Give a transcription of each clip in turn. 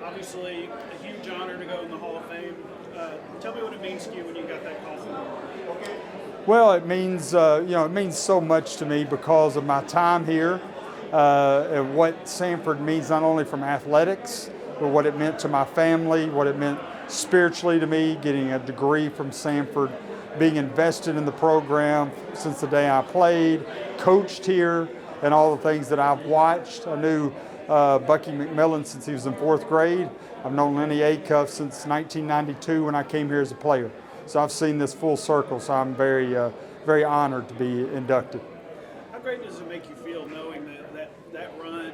Obviously, a huge honor to go in the Hall of Fame. Tell me what it means to you when you got that call from them. Well, it means it means so much to me because of my time here, and what Samford means not only from athletics, but what it meant to my family, what it meant spiritually to me, getting a degree from Samford, being invested in the program since the day I played, coached here, and all the things that I've watched. I knew Bucky McMillan since he was in fourth grade. I've known Lenny Acuff since 1992 when I came here as a player. So I've seen this full circle, so I'm very honored to be inducted. How great does it make you feel knowing that run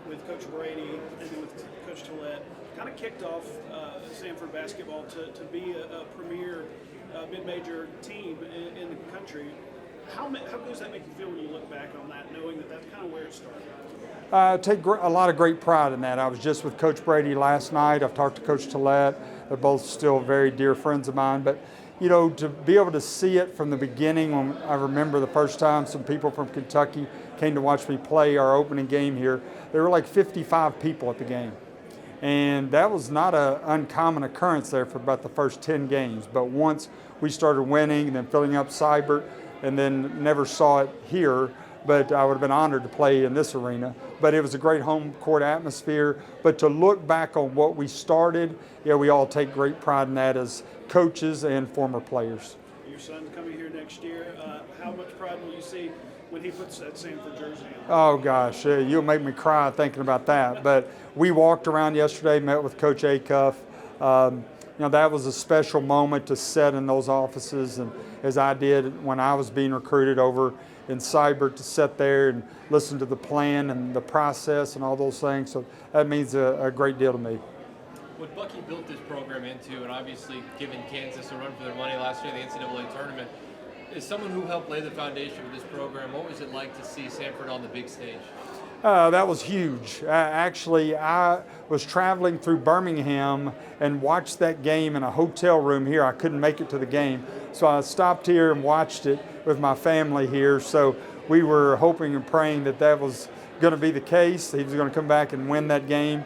with Coach Brady and then with Coach Tillett kind of kicked off Samford basketball to be a premier mid-major team in the country? How good does that make you feel when you look back on that, knowing that that's kind of where it started? I take a lot of great pride in that. I was just with Coach Brady last night. I've talked to Coach Tillett. They're both still very dear friends of mine. But, you know, to be able to see it from the beginning, when I remember the first time some people from Kentucky came to watch me play our opening game here, there were like 55 people at the game. And that was not an uncommon occurrence there for about the first 10 games. But once we started winning and then filling up Seibert, and then never saw it here, but I would have been honored to play in this arena. But it was a great home court atmosphere. But to look back on what we started, yeah, we all take great pride in that as coaches and former players. Your son's coming here next year. How much pride will you see when he puts that Samford jersey Oh on? gosh, you'll make me cry thinking about that. But we walked around yesterday, met with Coach Acuff. That was a special moment to sit in those offices, and as I did when I was being recruited over in Seibert, to sit there and listen to the plan and the process and all those things. So that means a great deal to me. What Bucky built this program into, and obviously given Kansas a run for their money last year in the NCAA tournament, is someone who helped lay the foundation for this program. What was it like to see Samford on the big stage? That was huge. Actually, I was traveling through Birmingham and watched that game in a hotel room here. I couldn't make it to the game, so I stopped here and watched it with my family here. So we were hoping and praying that was going to be the case. He was going to come back and win that game.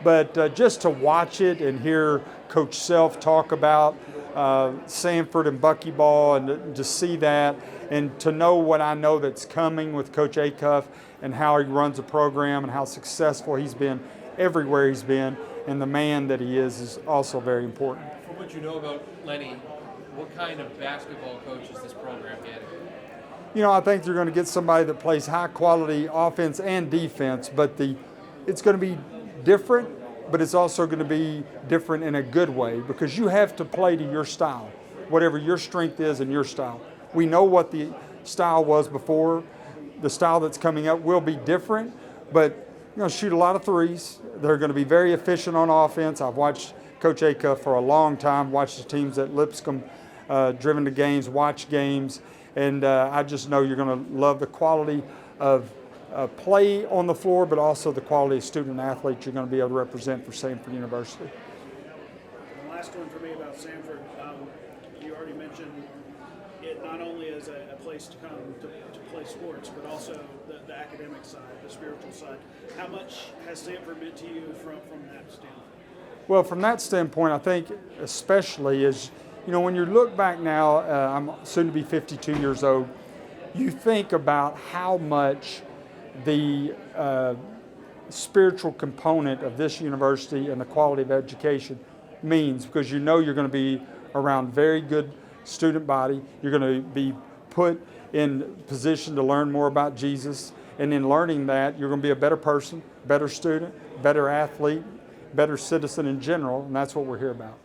But just to watch it and hear Coach Self talk about Samford and buckyball, and to see that, and to know what I know that's coming with Coach Acuff and how he runs a program and how successful he's been everywhere he's been, and the man that he is also very important. From what you know about Lenny, what kind of basketball coach is this program getting? You know, I think they're going to get somebody that plays high quality offense and defense, but it's going to be different, but it's also going to be different in a good way, because you have to play to your style, whatever your strength is and your style. We know what the style was before. The style that's coming up will be different, but shoot a lot of threes. They're going to be very efficient on offense. I've watched Coach Acuff for a long time, watched the teams at Lipscomb, driven to games, watched games, and I just know you're going to love the quality of play on the floor, but also the quality of student athletes you're going to be able to represent for Samford University. And last one for me about Samford. You already mentioned it not only as a place to come to play sports, but also the academic side, the spiritual side. How much has Samford meant to you from that standpoint? Well, from that standpoint, I think especially is, when you look back now, I'm soon to be 52 years old, you think about how much the spiritual component of this university and the quality of education means, because you're going to be around very good student body. You're going to be put in position to learn more about Jesus, and in learning that, you're going to be a better person, better student, better athlete, better citizen in general, and that's what we're here about.